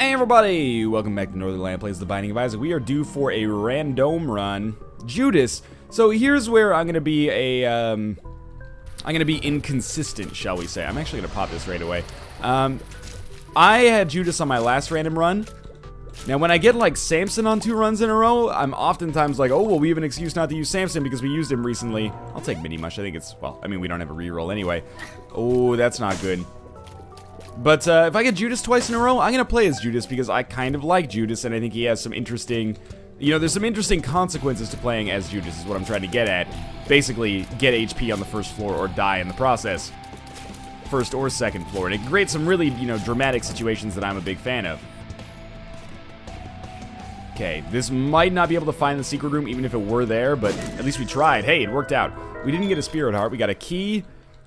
Hey everybody, welcome back to Northernlion Plays The Binding of Isaac. We are due for a random run, Judas. So here's where I'm gonna be inconsistent, shall we say. I'm actually gonna pop this right away. I had Judas on my last random run. Now when I get like Samson on 2 runs in a row, I'm oftentimes like, oh well, we have an excuse not to use Samson because we used him recently. I'll take Mini Mush. I think it's, well, I mean we don't have a reroll anyway. Oh, that's not good. But if I get Judas twice in a row, I'm going to play as Judas because I kind of like Judas and I think he has some interesting, there's some interesting consequences to playing as Judas is what I'm trying to get at. Basically, get HP on the first floor or die in the process. First or second floor. And it creates some really, dramatic situations that I'm a big fan of. Okay, this might not be able to find the secret room even if it were there, but at least we tried. Hey, it worked out. We didn't get a Spirit Heart, we got a key.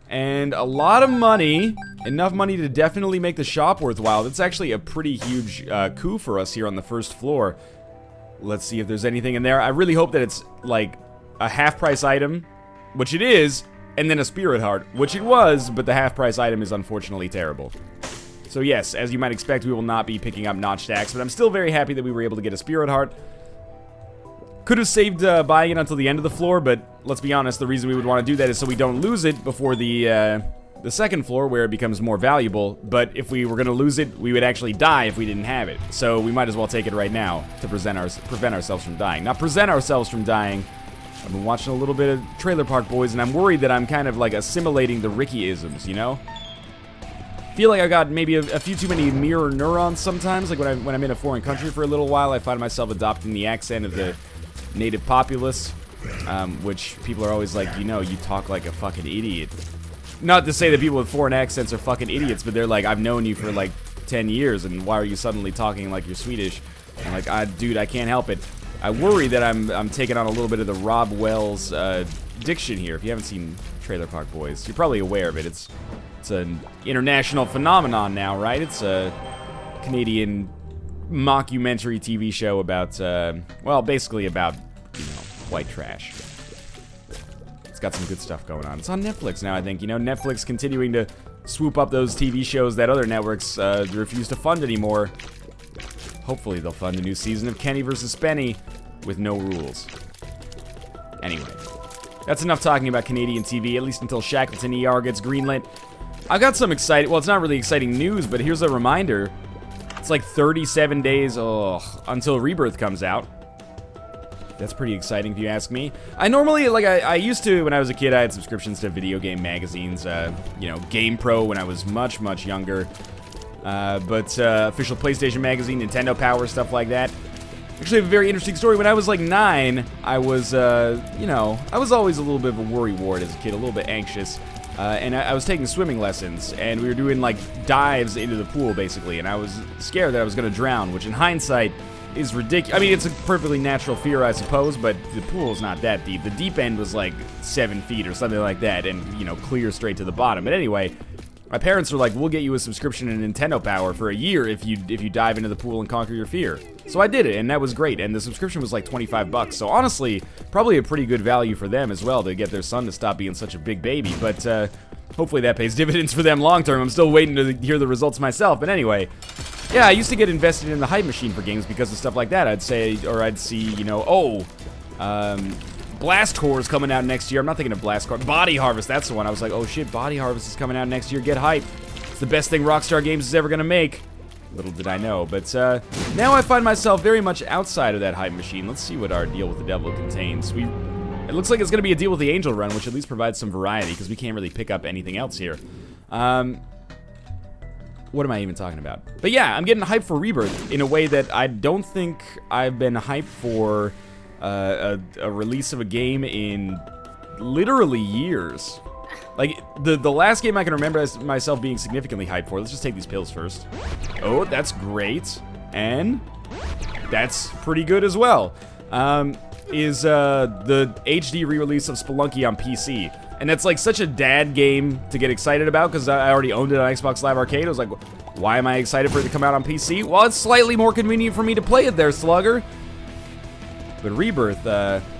And a lot of money, enough money to definitely make the shop worthwhile. That's actually a pretty huge coup for us here on the first floor. Let's see if there's anything in there. I really hope that it's like a half-price item, which it is, and then a Spirit Heart, which it was, but the half-price item is unfortunately terrible. So yes, as you might expect, we will not be picking up notched axe, but I'm still very happy that we were able to get a Spirit Heart. Could have saved buying it until the end of the floor, but let's be honest, the reason we would want to do that is so we don't lose it before the second floor where it becomes more valuable. But if we were going to lose it, we would actually die if we didn't have it. So we might as well take it right now to prevent ourselves from dying. Not present ourselves from dying. I've been watching a little bit of Trailer Park Boys, and I'm worried that I'm kind of like assimilating the Ricky-isms, Feel like I got maybe a few too many mirror neurons sometimes. Like when I'm in a foreign country for a little while, I find myself adopting the accent of the native populace, which people are always like, you talk like a fucking idiot. Not to say that people with foreign accents are fucking idiots, but they're like, I've known you for like 10 years, and why are you suddenly talking like you're Swedish? I'm like, dude, I can't help it. I worry that I'm taking on a little bit of the Rob Wells diction here. If you haven't seen Trailer Park Boys, you're probably aware of it. It's an international phenomenon now, right? It's a Canadian mockumentary TV show about, well, basically about, white trash. It's got some good stuff going on. It's on Netflix now, I think. Netflix continuing to swoop up those TV shows that other networks refuse to fund anymore. Hopefully they'll fund a new season of Kenny vs. Spenny with no rules. Anyway, that's enough talking about Canadian TV, at least until Shackleton ER gets greenlit. I've got some exciting, well, it's not really exciting news, but here's a reminder. It's like 37 days until Rebirth comes out. That's pretty exciting if you ask me. I normally, I used to, when I was a kid, I had subscriptions to video game magazines, Game Pro when I was much, much younger. But official PlayStation magazine, Nintendo Power, stuff like that. Actually, a very interesting story. When I was like 9, I was, I was always a little bit of a worry wart as a kid, a little bit anxious. And I was taking swimming lessons, and we were doing, dives into the pool, basically, and I was scared that I was going to drown, which in hindsight is ridiculous. I mean, it's a perfectly natural fear, I suppose, but the pool is not that deep. The deep end was, 7 feet or something like that, and, clear straight to the bottom. But anyway, my parents were like, we'll get you a subscription to Nintendo Power for a year if you dive into the pool and conquer your fear. So I did it, and that was great, and the subscription was like $25. So honestly, probably a pretty good value for them as well to get their son to stop being such a big baby, but hopefully that pays dividends for them long term. I'm still waiting to hear the results myself, but anyway. Yeah, I used to get invested in the hype machine for games because of stuff like that. I'd see, Blast Core's coming out next year. I'm not thinking of Blast Core. Body Harvest, that's the one. I was like, oh shit, Body Harvest is coming out next year. Get hyped. It's the best thing Rockstar Games is ever gonna make. Little did I know. But now I find myself very much outside of that hype machine. Let's see what our Deal with the Devil contains. It looks like it's gonna be a Deal with the Angel run, which at least provides some variety because we can't really pick up anything else here. What am I even talking about? But yeah, I'm getting hyped for Rebirth in a way that I don't think I've been hyped for a release of a game in literally years. Like, the last game I can remember myself being significantly hyped for, let's just take these pills first. Oh, that's great. And that's pretty good as well. Is the HD re-release of Spelunker on PC. And that's such a dad game to get excited about because I already owned it on Xbox Live Arcade. I was like, why am I excited for it to come out on PC? Well, it's slightly more convenient for me to play it there, slugger. But Rebirth,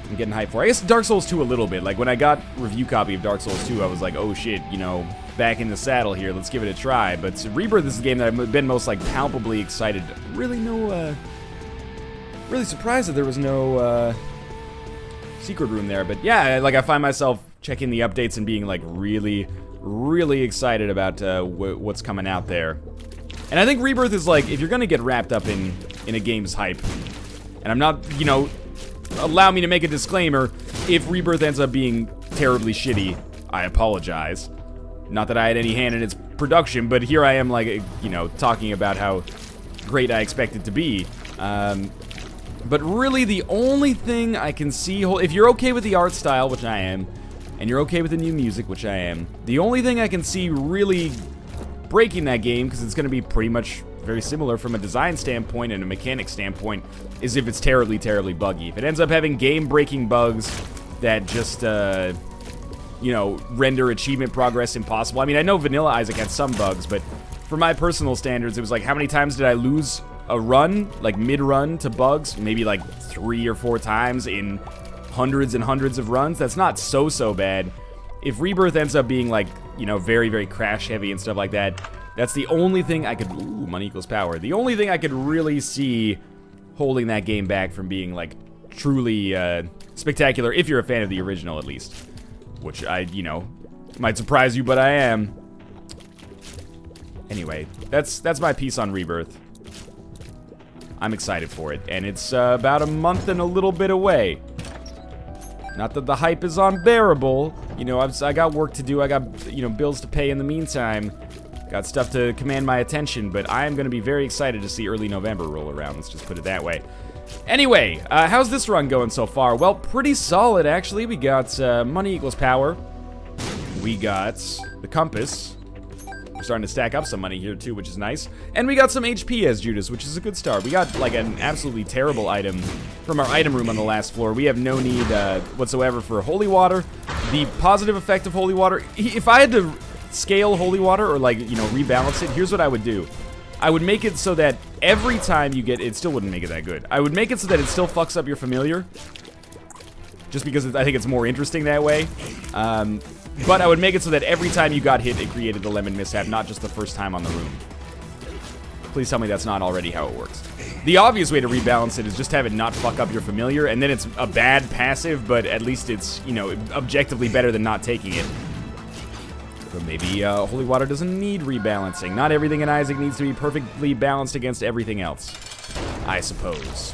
I'm getting hyped for. I guess Dark Souls 2 a little bit. Like, when I got review copy of Dark Souls 2, I was like, oh shit, you know, back in the saddle here, let's give it a try. But Rebirth is the game that I've been most, like, palpably excited. Really really surprised that there was no, secret room there. But yeah, like, I find myself checking the updates and being, like, really excited about, what's coming out there. And I think Rebirth is, like, if you're gonna get wrapped up in a game's hype, and I'm not, you know, allow me to make a disclaimer, if Rebirth ends up being terribly shitty, I apologize. Not that I had any hand in its production, but here I am, like, you know, talking about how great I expect it to be. But really, the only thing I can see, if you're okay with the art style, which I am, and you're okay with the new music, which I am, the only thing I can see really breaking that game, because it's going to be pretty much very similar from a design standpoint and a mechanic standpoint, is if it's terribly buggy. If it ends up having game-breaking bugs that just, you know, render achievement progress impossible. I mean, I know Vanilla Isaac had some bugs, but for my personal standards, it was like, how many times did I lose a run, like mid-run, to bugs? Maybe like 3 or 4 times in hundreds and hundreds of runs. That's not so bad. If Rebirth ends up being, like, you know, very crash heavy and stuff like that, that's the only thing I could, ooh, money equals power. The only thing I could really see holding that game back from being, like, truly spectacular, if you're a fan of the original at least. Which I, you know, might surprise you, but I am. Anyway, that's my piece on Rebirth. I'm excited for it, and it's about a month and a little bit away. Not that the hype is unbearable. You know, I got work to do. I got, you know, bills to pay in the meantime. Got stuff to command my attention, but I am going to be very excited to see early November roll around. Let's just put it that way. Anyway, how's this run going so far? Well, pretty solid, actually. We got money equals power. We got the compass. We're starting to stack up some money here, too, which is nice. And we got some HP as Judas, which is a good start. We got, like, an absolutely terrible item from our item room on the last floor. We have no need whatsoever for holy water. The positive effect of holy water, if I had to scale holy water or, like, you know, rebalance it, here's what I would do. I would make it so that every time you get it, still wouldn't make it that good. I would make it so that it still fucks up your familiar, just because I think it's more interesting that way. But I would make it so that every time you got hit, it created the lemon mishap, not just the first time on the room. Please tell me that's not already how it works. The obvious way to rebalance it is just have it not fuck up your familiar, and then it's a bad passive, but at least it's, you know, objectively better than not taking it. But maybe holy water doesn't need rebalancing. Not everything in Isaac needs to be perfectly balanced against everything else, I suppose.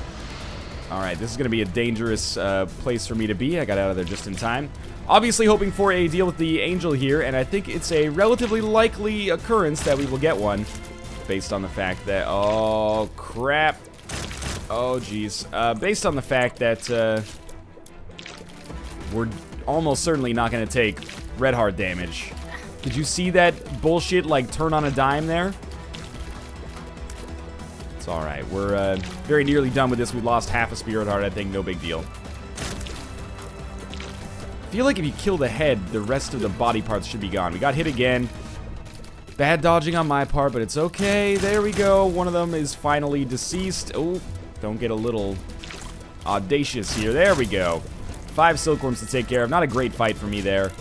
Alright, this is going to be a dangerous place for me to be. I got out of there just in time. Obviously hoping for a deal with the angel here, and I think it's a relatively likely occurrence that we will get one, based on the fact that, oh crap, oh jeez, based on the fact that we're almost certainly not going to take red heart damage. Did you see that bullshit, like, turn on a dime there? It's alright, we're very nearly done with this. We lost half a spirit heart, I think, no big deal. I feel like if you kill the head, the rest of the body parts should be gone. We got hit again. Bad dodging on my part, but it's okay. There we go. One of them is finally deceased. Oh, don't get a little audacious here. There we go. 5 silkworms to take care of. Not a great fight for me there,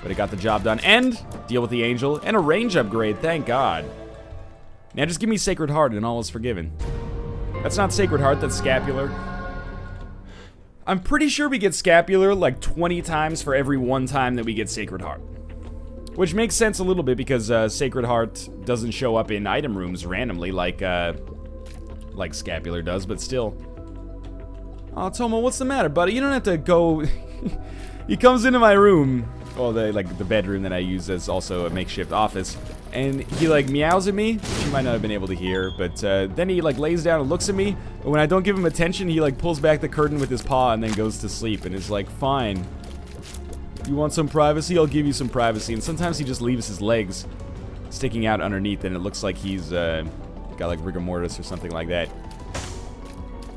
but it got the job done. And deal with the angel and a range upgrade. Thank God. Now just give me Sacred Heart and all is forgiven. That's not Sacred Heart, that's Scapular. I'm pretty sure we get Scapular like 20 times for every 1 time that we get Sacred Heart. Which makes sense a little bit because Sacred Heart doesn't show up in item rooms randomly like Scapular does, but still. Oh, Tomo, what's the matter, buddy? You don't have to go... He comes into my room, well, the bedroom that I use as also a makeshift office, and he, like, meows at me. She might not have been able to hear, but then he, like, lays down and looks at me, but when I don't give him attention, he, like, pulls back the curtain with his paw and then goes to sleep, and is like, fine. You want some privacy? I'll give you some privacy. And sometimes he just leaves his legs sticking out underneath, and it looks like he's got, like, rigor mortis or something like that.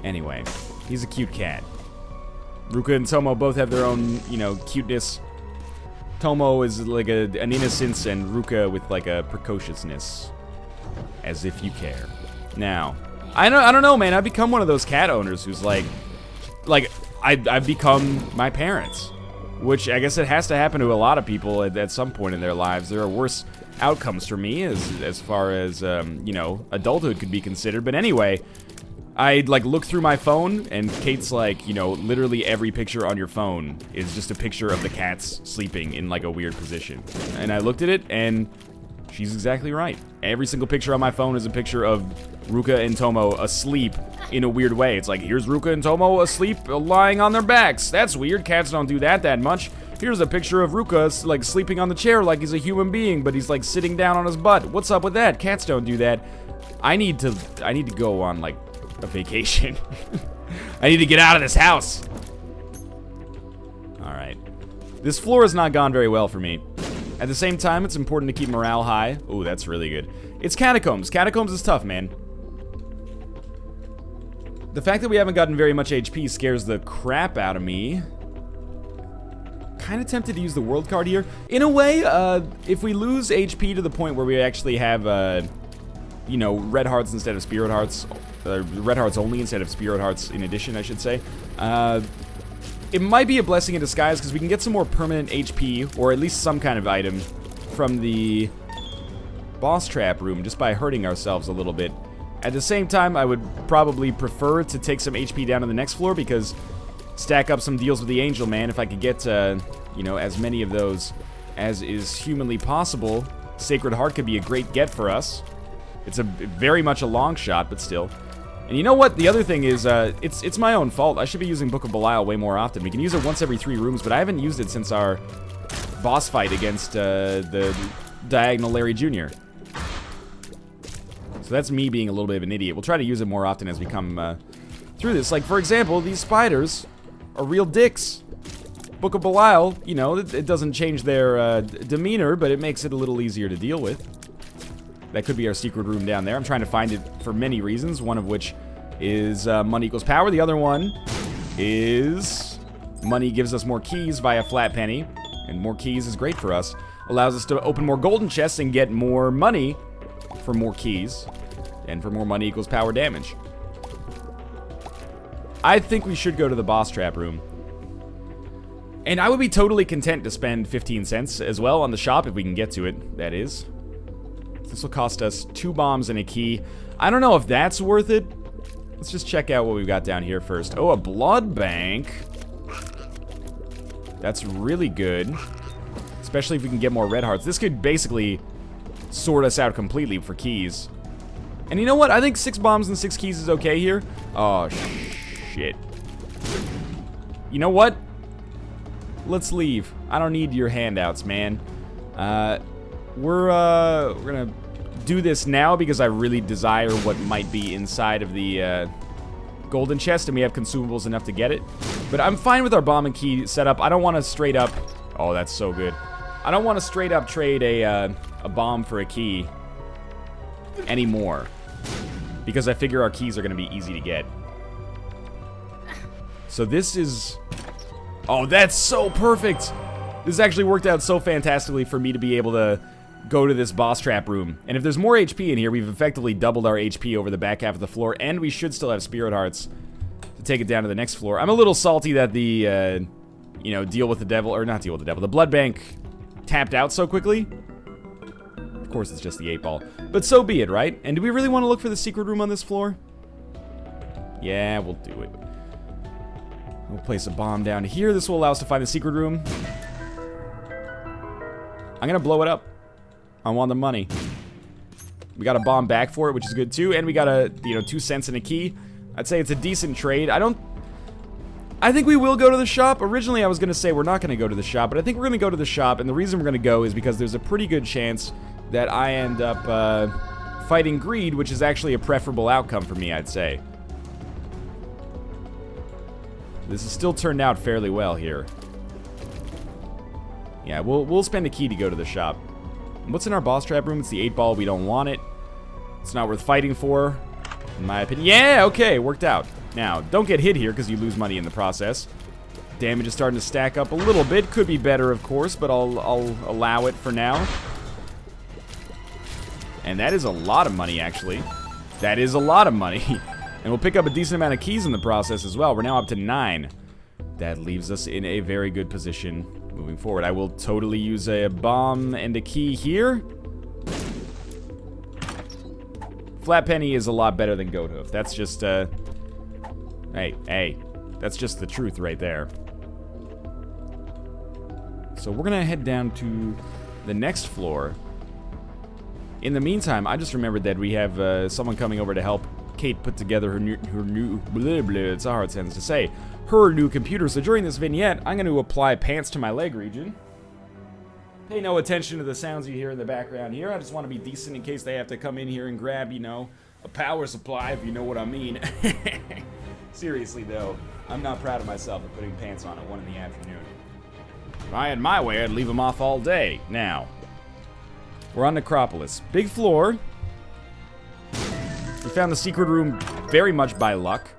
Anyway, he's a cute cat. Ruka and Tomo both have their own, you know, cuteness. Tomo is like an innocence, and Ruka with like a precociousness. As if you care. Now, I don't know, man. I've become one of those cat owners who's like, I've become my parents. Which I guess it has to happen to a lot of people at some point in their lives. There are worse outcomes for me as far as, you know, adulthood could be considered. But anyway, I'd like look through my phone and Kate's like, you know, literally every picture on your phone is just a picture of the cats sleeping in like a weird position. And I looked at it and she's exactly right. Every single picture on my phone is a picture of Ruka and Tomo asleep in a weird way. It's like, here's Ruka and Tomo asleep, lying on their backs. That's weird. Cats don't do that much. Here's a picture of Ruka, like, sleeping on the chair like he's a human being, but he's, like, sitting down on his butt. What's up with that? Cats don't do that. I need to go on, like, a vacation. I need to get out of this house. Alright. This floor has not gone very well for me. At the same time, it's important to keep morale high. Ooh, that's really good. It's catacombs. Catacombs is tough, man. The fact that we haven't gotten very much HP scares the crap out of me. Kind of tempted to use the world card here. In a way, if we lose HP to the point where we actually have, you know, red hearts instead of spirit hearts, red hearts only instead of spirit hearts in addition, I should say, it might be a blessing in disguise because we can get some more permanent HP, or at least some kind of item, from the boss trap room just by hurting ourselves a little bit. At the same time, I would probably prefer to take some HP down to the next floor because stack up some deals with the Angel Man. If I could get, you know, as many of those as is humanly possible, Sacred Heart could be a great get for us. It's very much a long shot, but still. And you know what? The other thing is, it's my own fault. I should be using Book of Belial way more often. We can use it once every 3 rooms, but I haven't used it since our boss fight against the Diagonal Larry Jr. So that's me being a little bit of an idiot. We'll try to use it more often as we come through this. Like, for example, these spiders are real dicks. Book of Belial, you know, it doesn't change their demeanor, but it makes it a little easier to deal with. That could be our secret room down there. I'm trying to find it for many reasons, one of which is money equals power. The other one is money gives us more keys via flat penny, and more keys is great for us. Allows us to open more golden chests and get more money for more keys, and for more money equals power damage. I think we should go to the boss trap room. And I would be totally content to spend 15 cents as well on the shop if we can get to it, that is. This will cost us 2 bombs and a key. I don't know if that's worth it. Let's just check out what we've got down here first. Oh, a blood bank. That's really good. Especially if we can get more red hearts. This could basically sort us out completely for keys. And you know what? I think 6 bombs and 6 keys is okay here. Oh, shit. You know what? Let's leave. I don't need your handouts, man. We're gonna do this now because I really desire what might be inside of the golden chest, and we have consumables enough to get it. But I'm fine with our bomb and key setup. I don't want to straight up... Oh, that's so good. I don't want to straight up trade a bomb for a key anymore, because I figure our keys are going to be easy to get. So this is... Oh, that's so perfect! This actually worked out so fantastically for me to be able to go to this boss trap room. And if there's more HP in here, we've effectively doubled our HP over the back half of the floor, and we should still have spirit hearts to take it down to the next floor. I'm a little salty that the, you know, deal with the devil, or not deal with the devil, the blood bank tapped out so quickly. Of course, it's just the 8-ball. But so be it, right? And do we really want to look for the secret room on this floor? Yeah, we'll do it. We'll place a bomb down here. This will allow us to find the secret room. I'm gonna blow it up. I want the money. We got a bomb back for it, which is good too, and we got a, you know, 2 cents and a key. I'd say it's a decent trade. I think we will go to the shop. Originally, I was gonna say we're not gonna go to the shop, but I think we're gonna go to the shop, and the reason we're gonna go is because there's a pretty good chance that I end up fighting greed, which is actually a preferable outcome for me, I'd say. This has still turned out fairly well here. Yeah, we'll spend a key to go to the shop. What's in our boss trap room? It's the 8-ball. We don't want it. It's not worth fighting for, in my opinion. Yeah, okay, worked out. Now, don't get hit here because you lose money in the process. Damage is starting to stack up a little bit. Could be better, of course, but I'll allow it for now. And that is a lot of money, actually. That is a lot of money. And we'll pick up a decent amount of keys in the process as well. We're now up to 9. That leaves us in a very good position moving forward. I will totally use a bomb and a key here. Flat Penny is a lot better than Goat Hoof. That's just, hey, that's just the truth right there. So we're gonna head down to the next floor. In the meantime, I just remembered that we have someone coming over to help Kate put together her new blah, blah, it's a hard sentence to say, her new computer. So during this vignette, I'm going to apply pants to my leg region. Pay no attention to the sounds you hear in the background here. I just want to be decent in case they have to come in here and grab, you know, a power supply, if you know what I mean. Seriously, though, I'm not proud of myself for putting pants on at 1 in the afternoon. If I had my way, I'd leave them off all day. Now, we're on Necropolis. Big floor. We found the secret room very much by luck.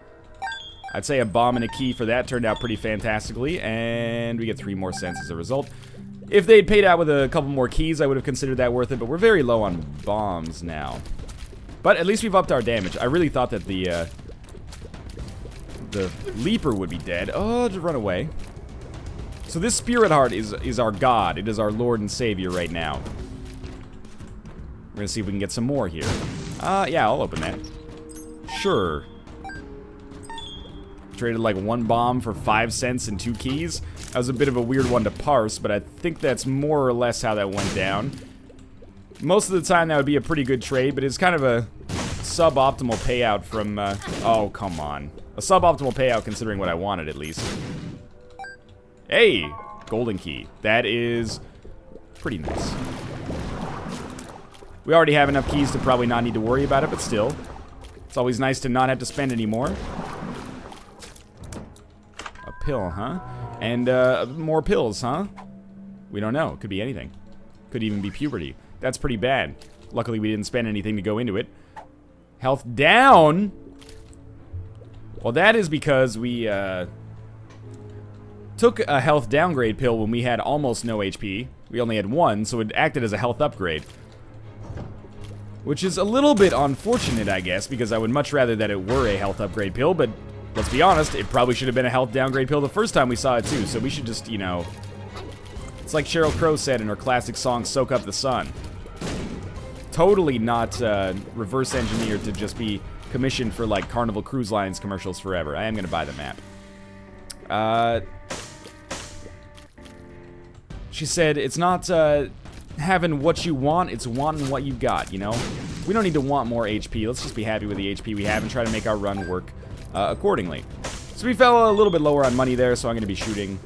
I'd say a bomb and a key for that turned out pretty fantastically, and we get 3 more cents as a result. If they'd paid out with a couple more keys, I would have considered that worth it, but we're very low on bombs now. But at least we've upped our damage. I really thought that the Leaper would be dead. Oh, just run away. So this Spirit Heart is our god. It is our Lord and Savior right now. We're gonna see if we can get some more here. Yeah, I'll open that. Sure. Traded like 1 bomb for 5 cents and 2 keys. That was a bit of a weird one to parse, but I think that's more or less how that went down. Most of the time that would be a pretty good trade, but it's kind of a suboptimal payout from, oh, come on. A suboptimal payout considering what I wanted, at least. Hey! Golden key. That is pretty nice. We already have enough keys to probably not need to worry about it, but still. It's always nice to not have to spend any more. A pill, huh? And, more pills, huh? We don't know. Could be anything. Could even be puberty. That's pretty bad. Luckily, we didn't spend anything to go into it. Health down? Well, that is because we, took a health downgrade pill when we had almost no HP. We only had 1, so it acted as a health upgrade. Which is a little bit unfortunate, I guess, because I would much rather that it were a health upgrade pill, but let's be honest, it probably should have been a health downgrade pill the first time we saw it too, so we should just, you know... It's like Sheryl Crow said in her classic song, Soak Up the Sun. Totally not reverse engineered to just be commissioned for, like, Carnival Cruise Lines commercials forever. I am going to buy the map. She said, it's not, having what you want, it's wanting what you got, you know? We don't need to want more HP, let's just be happy with the HP we have and try to make our run work accordingly. So we fell a little bit lower on money there, so I'm going to be shooting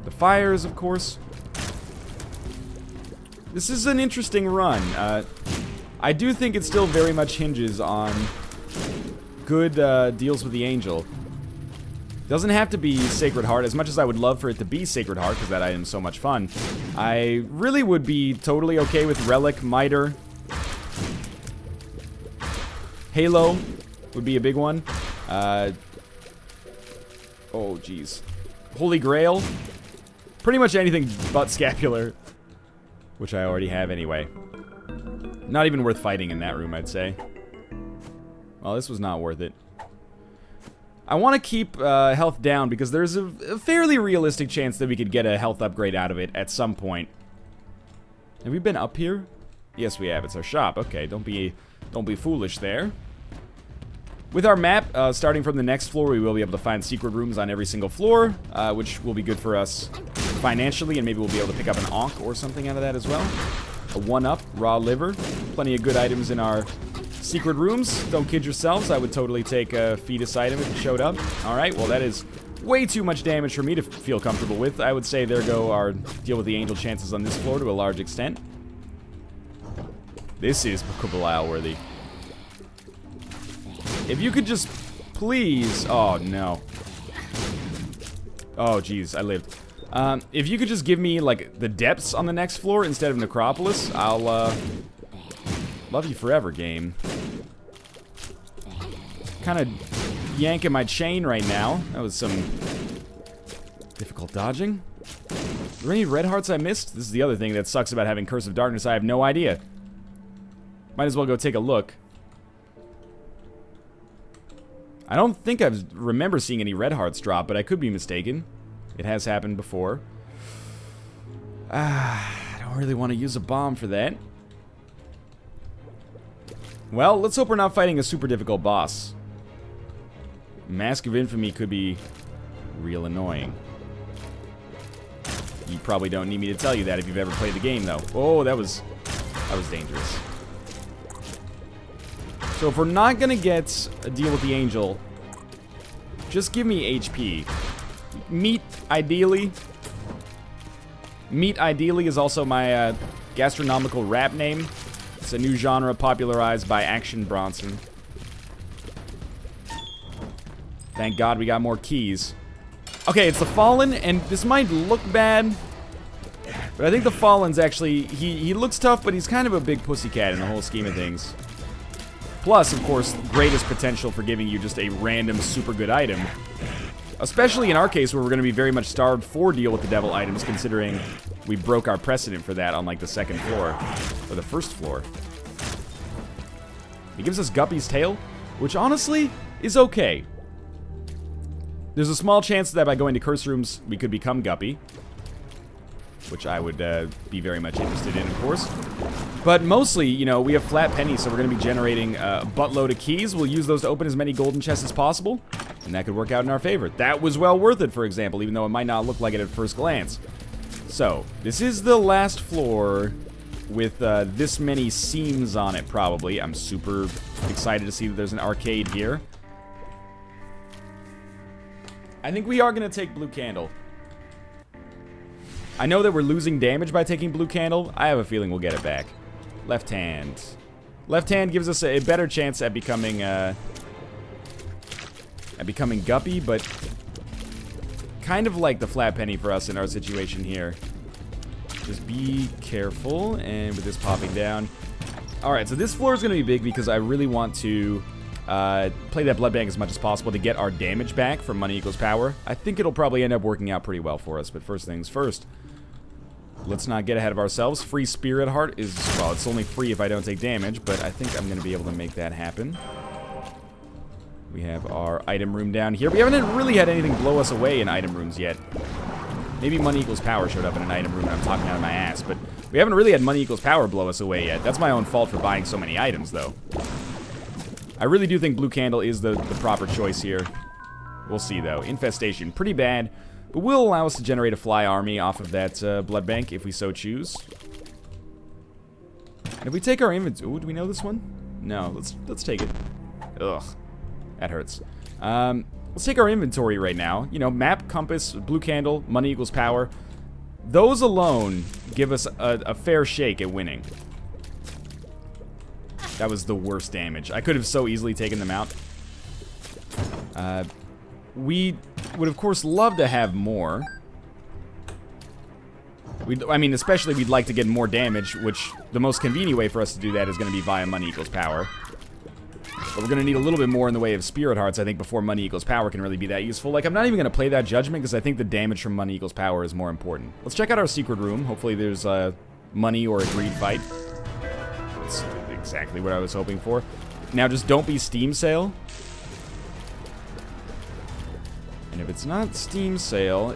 the fires, of course. This is an interesting run. I do think it still very much hinges on good deals with the angel. Doesn't have to be Sacred Heart, as much as I would love for it to be Sacred Heart, because that item's so much fun. I really would be totally okay with Relic, Miter. Halo would be a big one. Oh, jeez. Holy Grail. Pretty much anything but Scapular, which I already have anyway. Not even worth fighting in that room, I'd say. Well, this was not worth it. I want to keep health down because there's a fairly realistic chance that we could get a health upgrade out of it at some point. Have we been up here? Yes, we have. It's our shop. Okay, don't be foolish there. With our map, starting from the next floor, we will be able to find secret rooms on every single floor, which will be good for us financially, and maybe we'll be able to pick up an Ankh or something out of that as well. A 1-up, raw liver. Plenty of good items in our secret rooms. Don't kid yourselves, I would totally take a fetus item if it showed up. Alright, well that is way too much damage for me to feel comfortable with. I would say there go our deal with the angel chances on this floor to a large extent. This is Book of Belial worthy. If you could just please... Oh, no. Oh, jeez, I lived. If you could just give me, like, the depths on the next floor instead of Necropolis, I'll, love you forever, game. Kind of yanking my chain right now. That was some difficult dodging. Are there any red hearts I missed? This is the other thing that sucks about having Curse of Darkness. I have no idea. Might as well go take a look. I don't think I remember seeing any red hearts drop, but I could be mistaken. It has happened before. I don't really want to use a bomb for that. Well, let's hope we're not fighting a super difficult boss. Mask of Infamy could be real annoying. You probably don't need me to tell you that if you've ever played the game, though. Oh, that was dangerous. So if we're not gonna get a deal with the angel, just give me HP. Meat, ideally. Meat, ideally, is also my gastronomical rap name. It's a new genre popularized by Action Bronson. Thank God we got more keys. Okay, it's the Fallen, and this might look bad, but I think the Fallen's actually, he looks tough, but he's kind of a big pussycat in the whole scheme of things. Plus, of course, greatest potential for giving you just a random super good item. Especially in our case, where we're going to be very much starved for deal with the devil items, considering we broke our precedent for that on, like, the second floor, or the first floor. He gives us Guppy's tail, which honestly is okay. There's a small chance that by going to curse rooms, we could become Guppy, which I would be very much interested in, of course. But mostly, you know, we have flat pennies, so we're going to be generating a buttload of keys. We'll use those to open as many golden chests as possible, and that could work out in our favor. That was well worth it, for example, even though it might not look like it at first glance. So, this is the last floor with this many scenes on it, probably. I'm super excited to see that there's an arcade here. I think we are going to take Blue Candle. I know that we're losing damage by taking Blue Candle. I have a feeling we'll get it back. Left hand. Left hand gives us a better chance at becoming Guppy, but kind of like the flat penny for us in our situation here. Just be careful, and with this popping down. Alright, so this floor is going to be big because I really want to play that blood bank as much as possible to get our damage back from money equals power. I think it'll probably end up working out pretty well for us, but first things first. Let's not get ahead of ourselves. Free Spirit Heart is, well, it's only free if I don't take damage, but I think I'm going to be able to make that happen. We have our item room down here. We haven't really had anything blow us away in item rooms yet. Maybe money equals power showed up in an item room and I'm talking out of my ass, but we haven't really had money equals power blow us away yet. That's my own fault for buying so many items, though. I really do think Blue Candle is the proper choice here. We'll see, though. Infestation, pretty bad, but will allow us to generate a fly army off of that blood bank if we so choose. And if we take our inventory... Ooh, do we know this one? No, let's take it. Ugh, that hurts. Let's take our inventory right now. You know, map, compass, Blue Candle, money equals power. Those alone give us a fair shake at winning. That was the worst damage. I could have so easily taken them out. We would, of course, love to have more. I mean, especially we'd like to get more damage, which the most convenient way for us to do that is going to be via money equals power. But we're going to need a little bit more in the way of Spirit Hearts, I think, before money equals power can really be that useful. Like, I'm not even going to play that Judgment, because I think the damage from money equals power is more important. Let's check out our secret room. Hopefully there's money or a greed fight. That's exactly what I was hoping for. Now, just don't be Steam Sale. And if it's not Steam Sale,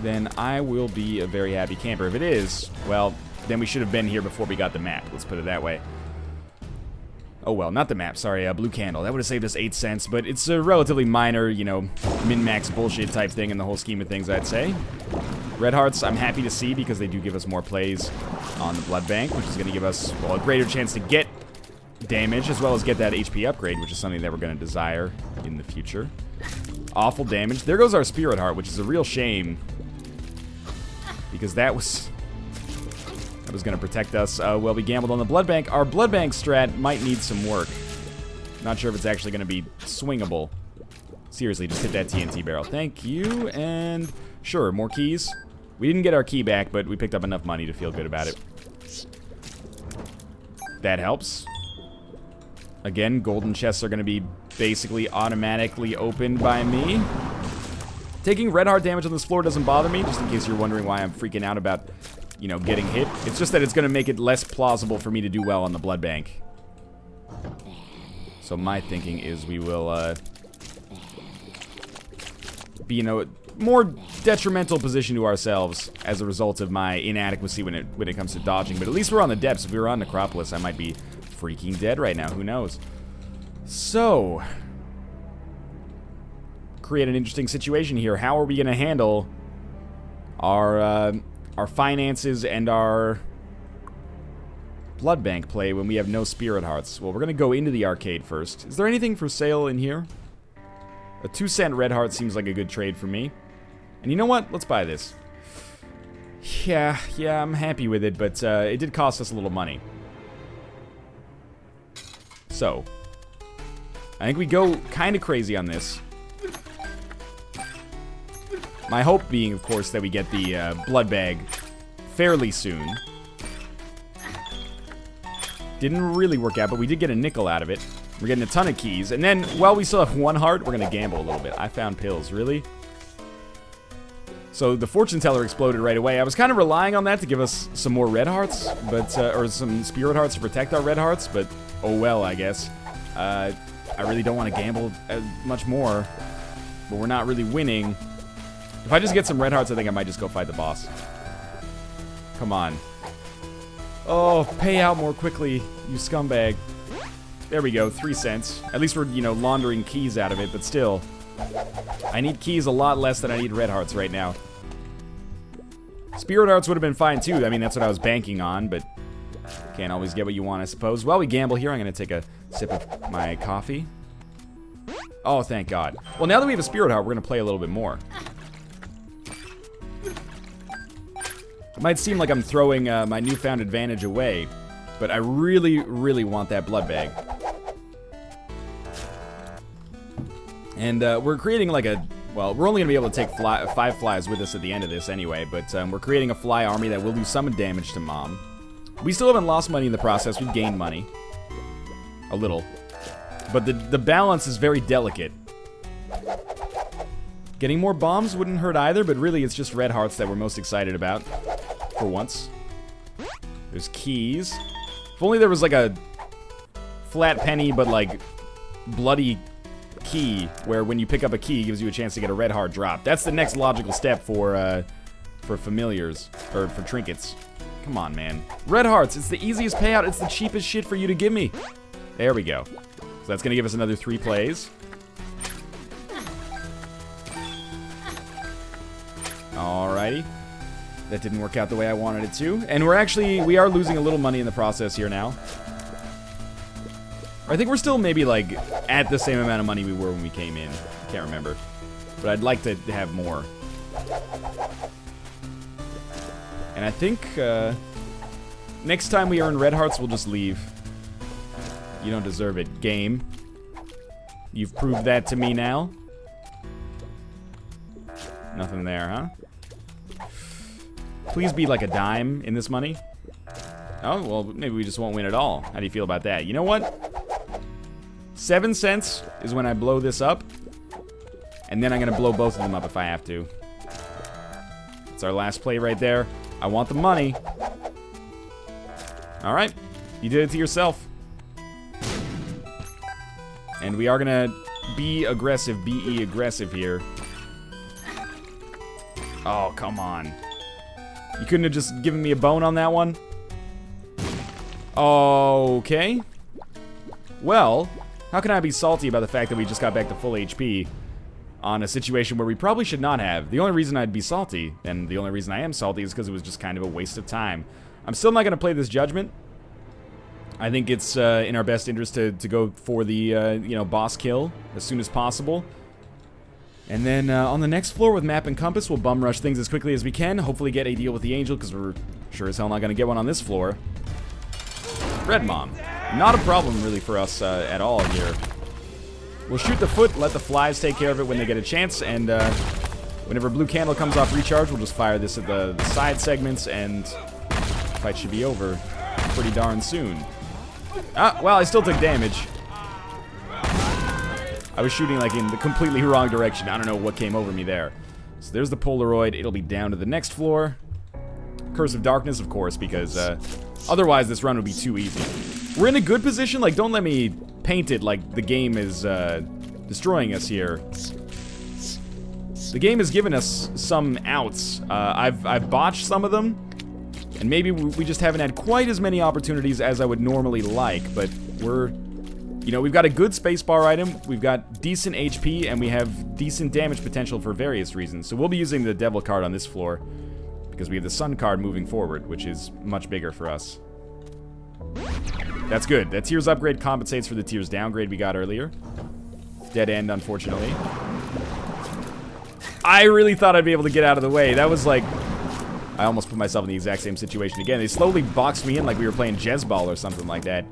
then I will be a very happy camper. If it is, well, then we should have been here before we got the map. Let's put it that way. Oh, well, not the map, sorry, Blue Candle. That would have saved us 8 cents, but it's a relatively minor, you know, min-max bullshit type thing in the whole scheme of things, I'd say. Red Hearts, I'm happy to see because they do give us more plays on the Blood Bank, which is going to give us, well, a greater chance to get damage, as well as get that HP upgrade, which is something that we're going to desire in the future. Awful damage. There goes our Spirit Heart, which is a real shame, because that was going to protect us. Well, we gambled on the Blood Bank. Our Blood Bank strat might need some work. Not sure if it's actually going to be swingable. Seriously, just hit that TNT barrel. Thank you, and sure, more keys. We didn't get our key back, but we picked up enough money to feel good about it. That helps. Again, golden chests are going to be basically automatically opened by me. Taking red heart damage on this floor doesn't bother me, just in case you're wondering why I'm freaking out about, you know, getting hit. It's just that it's going to make it less plausible for me to do well on the blood bank. So my thinking is we will, be, you know, more detrimental position to ourselves as a result of my inadequacy when it comes to dodging. But at least we're on the depths. If we were on Necropolis, I might be freaking dead right now. Who knows? So, create an interesting situation here. How are we going to handle our finances and our blood bank play when we have no spirit hearts? Well, we're going to go into the arcade first. Is there anything for sale in here? A 2-cent red heart seems like a good trade for me. And you know what? Let's buy this. Yeah, I'm happy with it, but it did cost us a little money. So, I think we go kind of crazy on this. My hope being, of course, that we get the blood bag fairly soon. Didn't really work out, but we did get a nickel out of it. We're getting a ton of keys. And then, while we still have 1 heart, we're going to gamble a little bit. I found pills. Really? So, the fortune teller exploded right away. I was kind of relying on that to give us some more red hearts, but or some spirit hearts to protect our red hearts, but oh well, I guess. I really don't want to gamble much more, but we're not really winning. If I just get some red hearts, I think I might just go fight the boss. Come on. Oh, pay out more quickly, you scumbag. There we go, 3 cents. At least we're, you know, laundering keys out of it, but still. I need keys a lot less than I need red hearts right now. Spirit hearts would have been fine too. I mean, that's what I was banking on, but can't always get what you want, I suppose. While we gamble here, I'm going to take a sip of my coffee. Oh, thank God. Well, now that we have a spirit heart, we're going to play a little bit more. It might seem like I'm throwing my newfound advantage away, but I really, really want that blood bag. And we're creating like a... Well, we're only going to be able to take 5 flies with us at the end of this anyway, but we're creating a fly army that will do some damage to Mom. We still haven't lost money in the process. We've gained money. A little. But the balance is very delicate. Getting more bombs wouldn't hurt either, but really it's just red hearts that we're most excited about. For once. There's keys. If only there was like a flat penny, but like bloody key, where when you pick up a key, it gives you a chance to get a red heart drop. That's the next logical step for familiars, or for trinkets. Come on, man. Red hearts, it's the easiest payout. It's the cheapest shit for you to give me. There we go. So that's gonna give us another 3 plays. Alrighty. That didn't work out the way I wanted it to. And we are losing a little money in the process here now. I think we're still maybe like at the same amount of money we were when we came in. I can't remember. But I'd like to have more. And I think next time we earn red hearts, we'll just leave. You don't deserve it, game. You've proved that to me now. Nothing there, huh? Please be like a dime in this money. Oh, well, maybe we just won't win at all. How do you feel about that? You know what? 7 cents is when I blow this up. And then I'm going to blow both of them up if I have to. It's our last play right there. I want the money. Alright. You did it to yourself. And we are going to be aggressive, be aggressive here. Oh, come on. You couldn't have just given me a bone on that one? Okay. Well, how can I be salty about the fact that we just got back to full HP on a situation where we probably should not have? The only reason I'd be salty, and the only reason I am salty, is because it was just kind of a waste of time. I'm still not going to play this Judgment. I think it's in our best interest to go for the, you know, boss kill as soon as possible. And then on the next floor with map and compass, we'll bum rush things as quickly as we can. Hopefully get a deal with the angel, because we're sure as hell not going to get one on this floor. Red Mom. Not a problem, really, for us at all here. We'll shoot the foot, let the flies take care of it when they get a chance, and whenever blue candle comes off recharge, we'll just fire this at the side segments, and the fight should be over pretty darn soon. Ah, well, I still took damage. I was shooting, like, in the completely wrong direction. I don't know what came over me there. So there's the Polaroid. It'll be down to the next floor. Curse of Darkness, of course, because otherwise this run would be too easy. We're in a good position. Like, don't let me paint it like the game is destroying us here. The game has given us some outs. I've botched some of them, and maybe we just haven't had quite as many opportunities as I would normally like, but we're... You know, we've got a good spacebar item, we've got decent HP, and we have decent damage potential for various reasons. So we'll be using the Devil card on this floor, because we have the Sun card moving forward, which is much bigger for us. That's good. That Tears upgrade compensates for the Tears downgrade we got earlier. Dead end, unfortunately. I really thought I'd be able to get out of the way. That was like... I almost put myself in the exact same situation again. They slowly boxed me in like we were playing Jezball or something like that.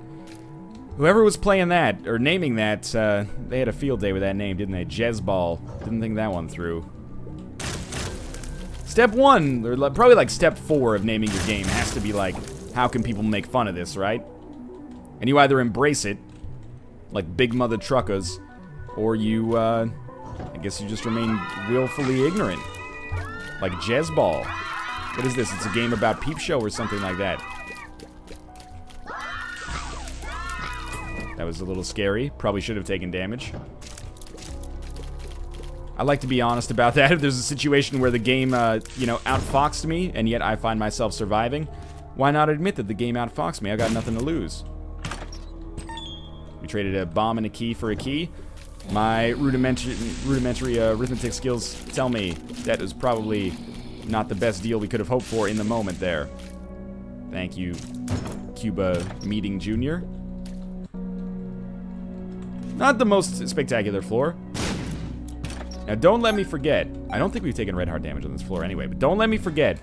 Whoever was playing that, or naming that, they had a field day with that name, didn't they? Jezball. Didn't think that one through. Step 1, or probably like step 4 of naming your game has to be like, how can people make fun of this, right? And you either embrace it, like Big Mother Truckers, or you, I guess you just remain willfully ignorant. Like Jezball. What is this? It's a game about Peep Show or something like that. That was a little scary. Probably should have taken damage. I like to be honest about that. If there's a situation where the game, you know, outfoxed me, and yet I find myself surviving, why not admit that the game outfoxed me? I got nothing to lose. We traded a bomb and a key for a key. My rudimentary arithmetic skills tell me that is probably not the best deal we could have hoped for in the moment there. Thank you, Cuba Meeting Jr. Not the most spectacular floor. Now, don't let me forget. I don't think we've taken red heart damage on this floor anyway, but don't let me forget.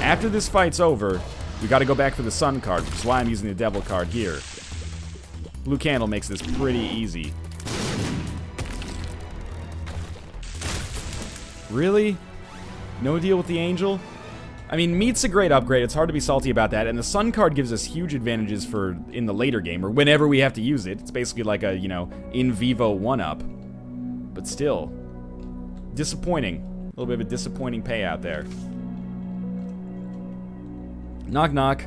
After this fight's over, we gotta go back for the Sun card, which is why I'm using the Devil card here. Blue Candle makes this pretty easy. Really? No deal with the Angel? I mean, Meat's a great upgrade. It's hard to be salty about that. And the Sun card gives us huge advantages for in the later game, or whenever we have to use it. It's basically like a, you know, in vivo 1-up. But still, disappointing. A little bit of a disappointing payout there. Knock, knock.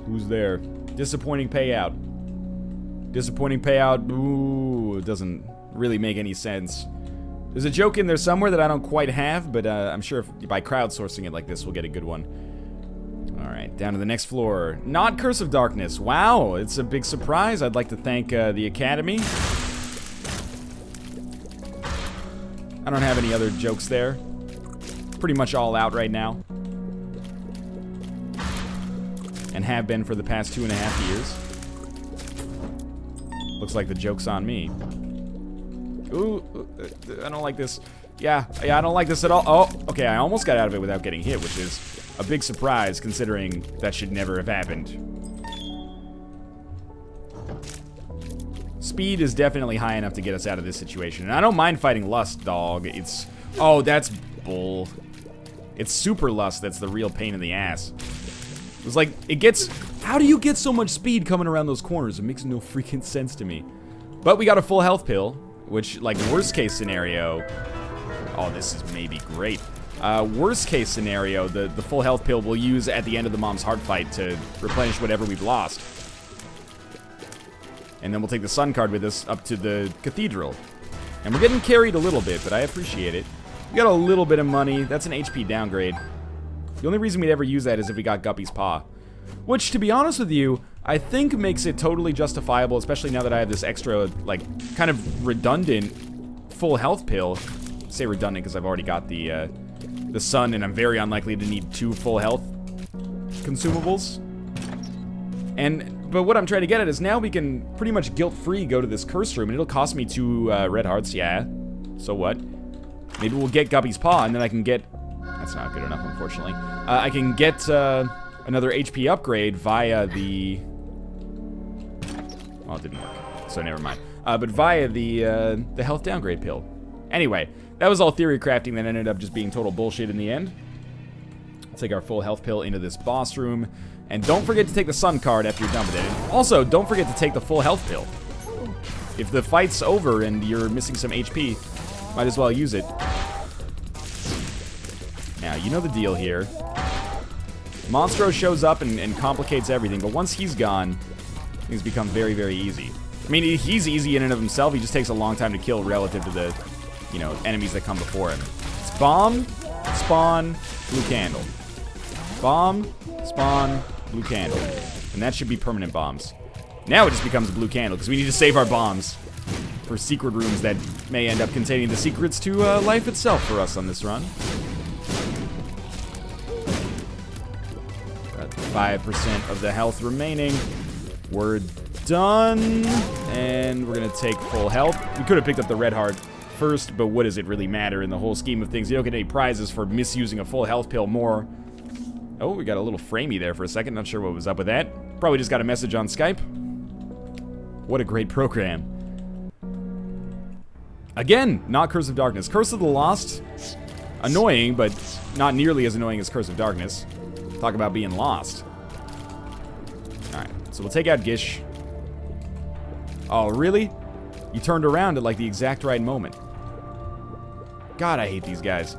Who's there? Disappointing payout. Disappointing payout. Ooh, it doesn't really make any sense. There's a joke in there somewhere that I don't quite have, but I'm sure if, by crowdsourcing it like this, we'll get a good one. Alright, down to the next floor. Not Curse of Darkness. Wow, it's a big surprise. I'd like to thank the Academy. I don't have any other jokes there. Pretty much all out right now. And have been for the past 2.5 years. Looks like the joke's on me. Ooh, I don't like this. Yeah, I don't like this at all. Oh, okay, I almost got out of it without getting hit, which is a big surprise considering that should never have happened. Speed is definitely high enough to get us out of this situation. And I don't mind fighting Lust, dog. It's... Oh, that's bull. It's Super Lust that's the real pain in the ass. It was like, it gets... How do you get so much speed coming around those corners? It makes no freaking sense to me. But we got a full health pill, which, like, worst case scenario... Oh, this is maybe great. Worst case scenario, the full health pill we'll use at the end of the Mom's Heart fight to replenish whatever we've lost. And then we'll take the Sun card with us up to the Cathedral. And we're getting carried a little bit, but I appreciate it. We got a little bit of money. That's an HP downgrade. The only reason we'd ever use that is if we got Guppy's Paw. Which, to be honest with you, I think makes it totally justifiable, especially now that I have this extra, like, kind of redundant full health pill. I say redundant because I've already got the Sun, and I'm very unlikely to need 2 full health consumables. But what I'm trying to get at is now we can pretty much guilt-free go to this curse room, and it'll cost me 2 red hearts, yeah. So what? Maybe we'll get Guppy's Paw, and then I can get... That's not good enough, unfortunately. I can get another HP upgrade via the... Well, it didn't work, so never mind. But via the health downgrade pill. Anyway, that was all theory crafting that ended up just being total bullshit in the end. Let's take our full health pill into this boss room. And don't forget to take the Sun card after you're done with it. And also, don't forget to take the full health pill. If the fight's over and you're missing some HP, might as well use it. Now, you know the deal here. Monstro shows up and complicates everything, but once he's gone, things become very, very easy. I mean, he's easy in and of himself. He just takes a long time to kill relative to the, you know, enemies that come before him. It's Bomb, spawn, blue candle. Bomb, spawn, blue candle. And that should be permanent bombs. Now it just becomes a blue candle, because we need to save our bombs for secret rooms that may end up containing the secrets to life itself for us on this run. Got 5% of the health remaining. We're done. And we're going to take full health. We could have picked up the red heart first, but what does it really matter in the whole scheme of things? You don't get any prizes for misusing a full health pill more. Oh, we got a little framey there for a second. Not sure what was up with that. Probably just got a message on Skype. What a great program. Again, not Curse of Darkness. Curse of the Lost, annoying, but not nearly as annoying as Curse of Darkness. Talk about being lost. Alright, so we'll take out Gish. Oh, really? You turned around at like the exact right moment. God, I hate these guys.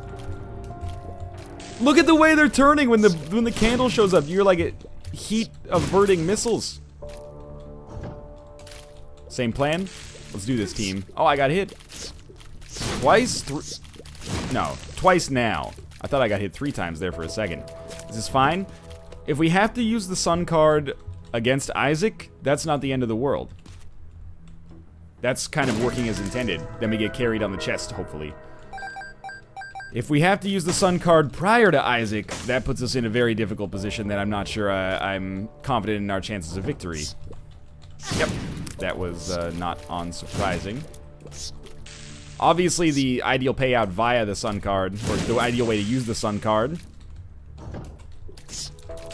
Look at the way they're turning when the candle shows up. You're like heat averting missiles. Same plan? Let's do this, team. Oh, I got hit. Twice? No, twice now. I thought I got hit 3 times there for a second. Is this fine? If we have to use the Sun card against Isaac, that's not the end of the world. That's kind of working as intended. Then we get carried on the chest, hopefully. If we have to use the Sun card prior to Isaac, that puts us in a very difficult position that I'm not sure I'm confident in our chances of victory. Yep, that was not unsurprising. Obviously, the ideal payout via the Sun card, or the ideal way to use the Sun card,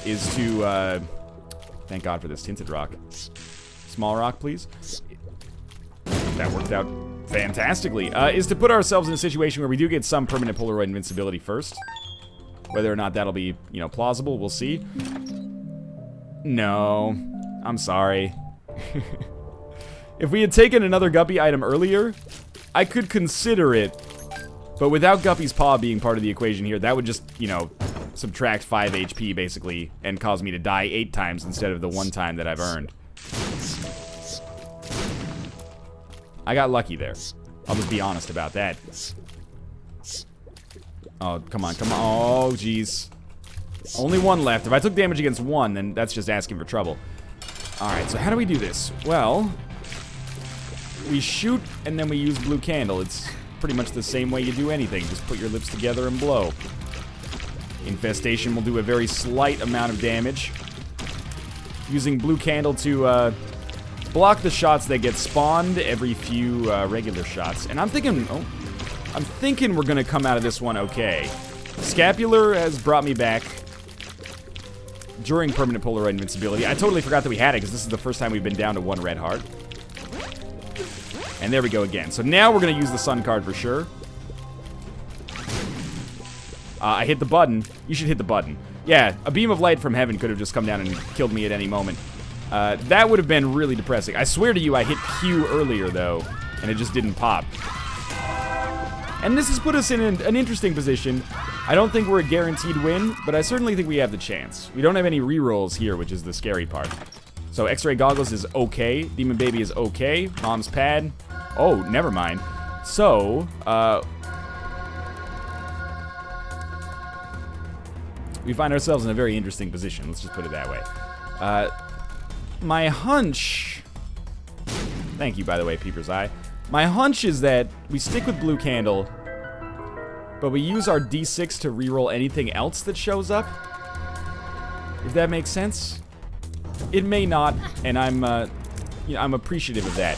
is to, thank God for this tinted rock. Small rock, please. That worked out fantastically. Is to put ourselves in a situation where we do get some permanent Polaroid invincibility first. Whether or not that'll be, you know, plausible, we'll see. No, I'm sorry. If we had taken another Guppy item earlier, I could consider it. But without Guppy's paw being part of the equation here, that would just, you know, subtract 5 HP, basically, and cause me to die 8 times instead of the 1 time that I've earned. I got lucky there. I'll just be honest about that. Oh, come on, come on. Oh, jeez. Only 1 left. If I took damage against 1, then that's just asking for trouble. Alright, so how do we do this? Well, we shoot, and then we use blue candle. It's pretty much the same way you do anything. Just put your lips together and blow. Infestation will do a very slight amount of damage. Using blue candle to, block the shots that get spawned every few regular shots. And I'm thinking, I'm thinking we're gonna come out of this one okay. Scapular has brought me back during permanent Polaroid invincibility. I totally forgot that we had it because this is the first time we've been down to 1 red heart. And there we go again. So now we're gonna use the Sun card for sure. I hit the button. You should hit the button. Yeah, a beam of light from heaven could have just come down and killed me at any moment. That would have been really depressing. I swear to you, I hit Q earlier, though, and it just didn't pop. And this has put us in an interesting position. I don't think we're a guaranteed win, but I certainly think we have the chance. We don't have any rerolls here, which is the scary part. So X-ray goggles is okay. Demon baby is okay. Mom's pad. Oh, never mind. So, we find ourselves in a very interesting position. Let's just put it that way. My hunch... Thank you, by the way, Peeper's Eye. My hunch is that we stick with blue candle, but we use our D6 to reroll anything else that shows up. If that makes sense. It may not, and you know, I'm appreciative of that.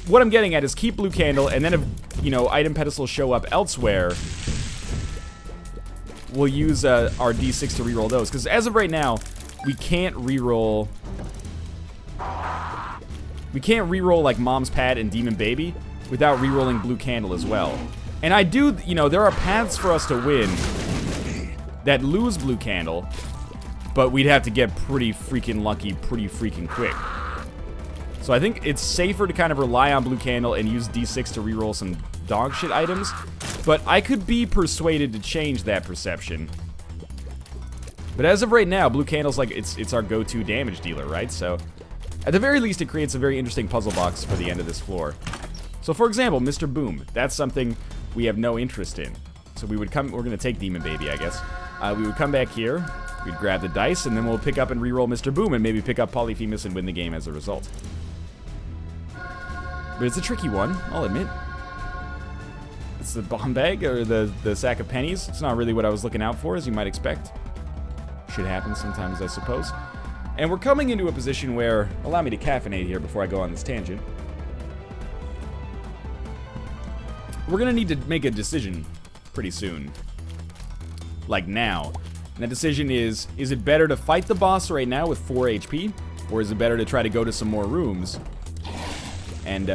What I'm getting at is keep blue candle, and then if, you know, item pedestals show up elsewhere, we'll use our D6 to reroll those. Because as of right now, we can't reroll... We can't reroll like Mom's Pad and Demon Baby without rerolling blue candle as well. And I do, you know, there are paths for us to win that lose blue candle, but we'd have to get pretty freaking lucky pretty freaking quick. So I think it's safer to kind of rely on blue candle and use D6 to reroll some dog shit items, but I could be persuaded to change that perception. But as of right now, blue candle's like, it's our go-to damage dealer, right? So at the very least, it creates a very interesting puzzle box for the end of this floor. So for example, Mr. Boom, that's something we have no interest in. So we would come, we're gonna take Demon Baby, I guess. We would come back here, we'd grab the dice, and then we'll pick up and reroll Mr. Boom and maybe pick up Polyphemus and win the game as a result. But it's a tricky one, I'll admit. It's the bomb bag, or the sack of pennies. It's not really what I was looking out for, as you might expect. Shit happens sometimes, I suppose. And we're coming into a position where, allow me to caffeinate here before I go on this tangent. We're gonna need to make a decision pretty soon. Like now. And that decision is it better to fight the boss right now with 4 HP? Or is it better to try to go to some more rooms and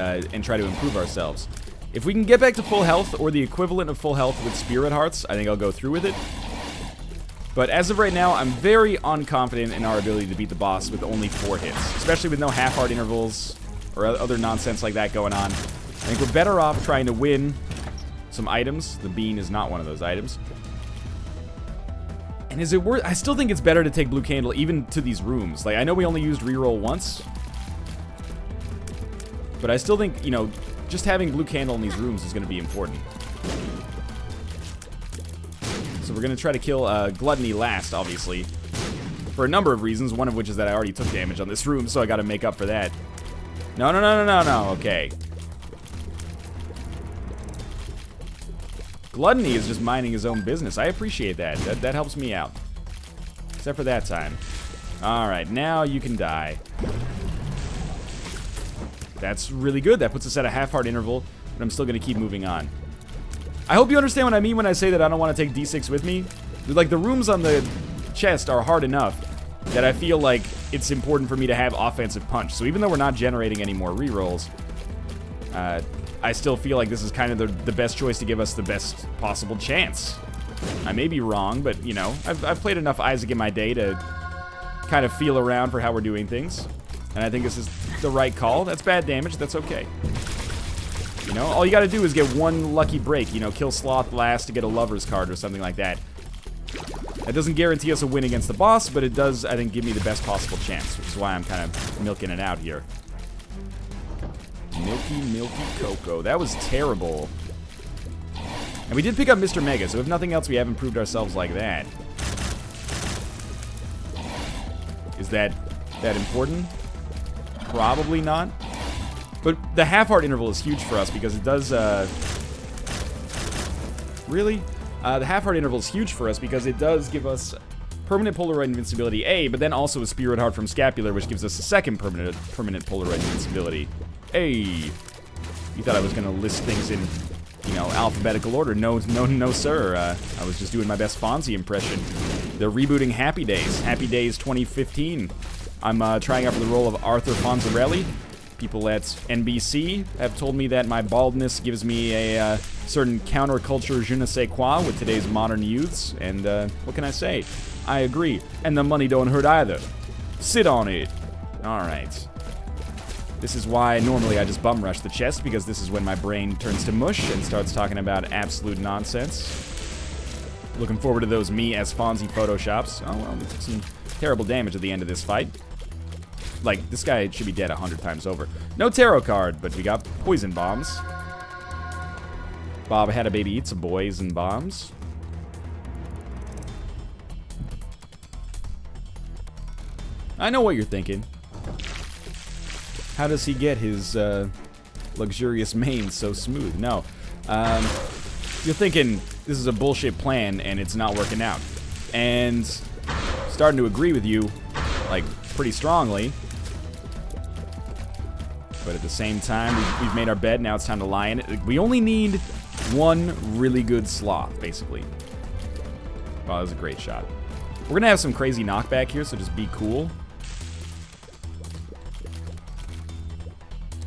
try to improve ourselves? If we can get back to full health, or the equivalent of full health with Spirit Hearts, I think I'll go through with it. But as of right now, I'm very unconfident in our ability to beat the boss with only 4 hits. Especially with no half-heart intervals, or other nonsense like that going on. I think we're better off trying to win some items. The bean is not one of those items. And is it worth... I still think it's better to take Blue Candle even to these rooms. Like, I know we only used reroll once. But I still think, you know... just having Blue Candle in these rooms is going to be important. So we're going to try to kill Gluttony last, obviously. For a number of reasons, one of which is that I already took damage on this room, so I got to make up for that. No, no, no, no, no, no, okay. Gluttony is just minding his own business. I appreciate that. That helps me out. Except for that time. Alright, now you can die. That's really good. That puts us at a half-heart interval, but I'm still going to keep moving on. I hope you understand what I mean when I say that I don't want to take D6 with me. Like, the rooms on the chest are hard enough that I feel like it's important for me to have offensive punch. So even though we're not generating any more rerolls, I still feel like this is kind of the best choice to give us the best possible chance. I may be wrong, but, you know, I've played enough Isaac in my day to kind of feel around for how we're doing things. And I think this is the right call. That's bad damage. That's okay. You know, all you gotta do is get one lucky break. You know, kill Sloth last to get a Lover's card or something like that. That doesn't guarantee us a win against the boss, but it does, I think, give me the best possible chance, which is why I'm kind of milking it out here. Milky, milky cocoa. That was terrible. And we did pick up Mr. Mega, so if nothing else, we have improved ourselves like that. Is that important? Probably not. But the half-heart interval is huge for us because it does, really? The half-heart interval is huge for us because it does give us permanent Polaroid invincibility, A, but then also a Spirit Heart from Scapular, which gives us a second permanent Polaroid invincibility. Hey! You thought I was gonna list things in, you know, alphabetical order. No, no, no, sir. I was just doing my best Fonzie impression. They're rebooting Happy Days. Happy Days 2015. I'm trying out for the role of Arthur Fonzarelli. People at NBC have told me that my baldness gives me a certain counterculture je ne sais quoi with today's modern youths, and what can I say? I agree. And the money don't hurt either. Sit on it. Alright. This is why normally I just bum rush the chest, because this is when my brain turns to mush and starts talking about absolute nonsense. Looking forward to those me as Fonzie photoshops. Oh well, some terrible damage at the end of this fight. Like, this guy should be dead 100 times over. No tarot card, but we got poison bombs. Bob had a baby eat some boys and bombs. I know what you're thinking. How does he get his luxurious mane so smooth? No. You're thinking this is a bullshit plan and it's not working out. And starting to agree with you, like, pretty strongly. But at the same time, we've made our bed, now it's time to lie in it. We only need one really good sloth, basically. Wow, that was a great shot. We're gonna have some crazy knockback here, so just be cool.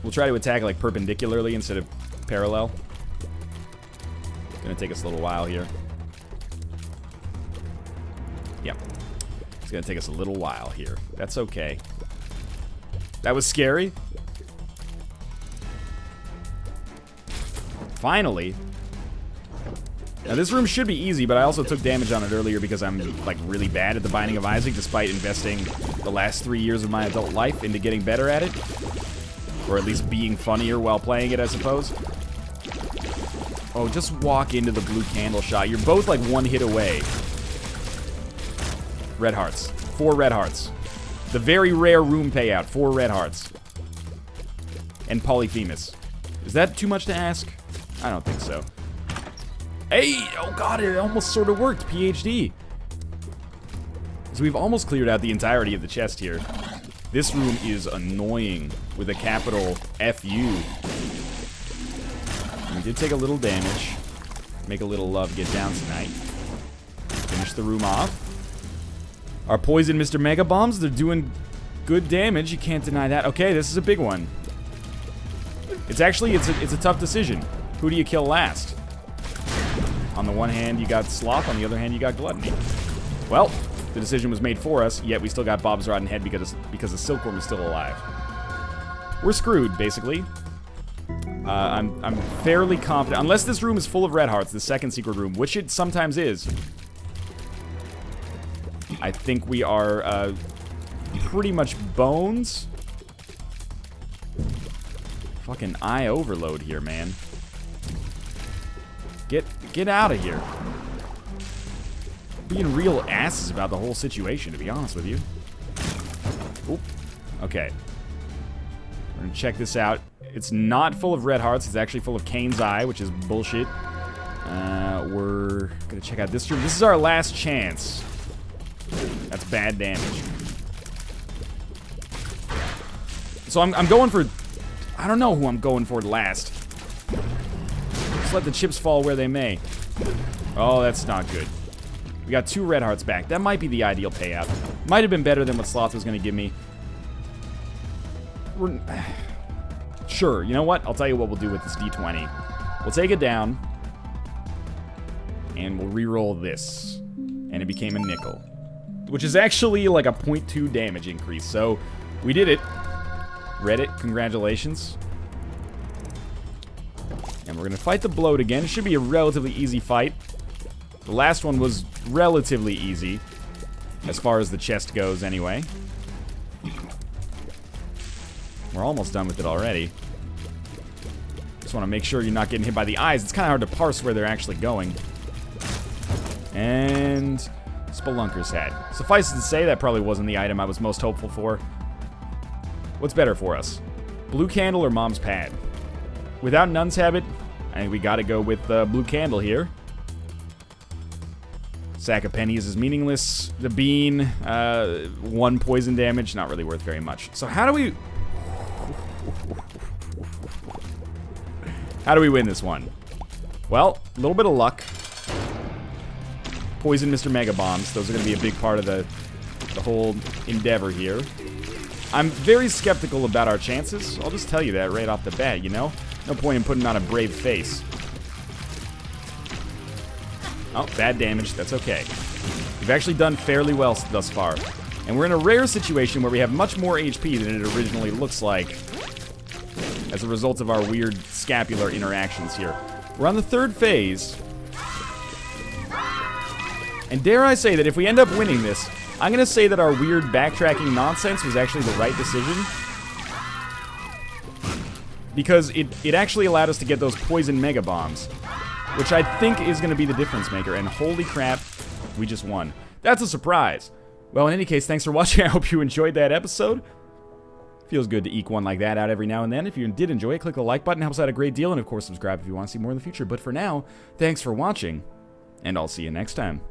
We'll try to attack, like, perpendicularly instead of parallel. It's gonna take us a little while here. Yep. It's gonna take us a little while here. That's okay. That was scary. Finally. Now this room should be easy, but I also took damage on it earlier because I'm, like, really bad at the Binding of Isaac, despite investing the last 3 years of my adult life into getting better at it. Or at least being funnier while playing it, I suppose. Oh, just walk into the blue candle shot. You're both like one hit away. Red hearts. 4 red hearts. The very rare room payout. 4 red hearts. And Polyphemus. Is that too much to ask? I don't think so. Hey! Oh god, it almost sort of worked. PhD. So we've almost cleared out the entirety of the chest here. This room is annoying with a capital F-U. We did take a little damage. Make a little love get down tonight. Finish the room off. Our poison Mr. Mega Bombs, they're doing good damage. You can't deny that. Okay, this is a big one. It's actually, it's a tough decision. Who do you kill last? On the one hand, you got Sloth. On the other hand, you got Gluttony. Well, the decision was made for us, yet we still got Bob's Rotten Head because the Silkworm is still alive. We're screwed, basically. I'm fairly confident. Unless this room is full of red hearts, the second secret room, which it sometimes is. I think we are pretty much bones. Fucking eye overload here, man. Get out of here. Being real asses about the whole situation, to be honest with you. Oop. Okay. We're gonna check this out. It's not full of red hearts. It's actually full of Cain's Eye, which is bullshit. We're gonna check out this room. This is our last chance. That's bad damage. So I'm going for... I don't know who I'm going for last. Just let the chips fall where they may. Oh, that's not good. We got 2 red hearts back. That might be the ideal payout. Might have been better than what Sloth was going to give me. Sure, you know what? I'll tell you what we'll do with this D20. We'll take it down. And we'll re-roll this. And it became a nickel. Which is actually like a 0.2 damage increase. So, we did it. Reddit, congratulations. And we're going to fight the bloat again. It should be a relatively easy fight. The last one was relatively easy. As far as the chest goes, anyway. We're almost done with it already. Just want to make sure you're not getting hit by the eyes. It's kind of hard to parse where they're actually going. And... Spelunker's Hat. Suffice it to say, that probably wasn't the item I was most hopeful for. What's better for us? Blue Candle or Mom's Pad? Without Nun's Habit, I think we gotta go with Blue Candle here. Sack of pennies is meaningless. The bean, 1 poison damage, not really worth very much. So how do we... How do we win this one? Well, a little bit of luck. Poison Mr. Mega Bombs. Those are going to be a big part of the whole endeavor here. I'm very skeptical about our chances. I'll just tell you that right off the bat, you know? No point in putting on a brave face. Oh, bad damage. That's okay. We've actually done fairly well thus far. And we're in a rare situation where we have much more HP than it originally looks like as a result of our weird scapular interactions here. We're on the 3rd phase. And dare I say that if we end up winning this, I'm going to say that our weird backtracking nonsense was actually the right decision. Because it actually allowed us to get those poison mega bombs. Which I think is going to be the difference maker. And holy crap, we just won. That's a surprise. Well, in any case, thanks for watching. I hope you enjoyed that episode. Feels good to eke one like that out every now and then. If you did enjoy it, click the like button. Helps out a great deal. And of course, subscribe if you want to see more in the future. But for now, thanks for watching. And I'll see you next time.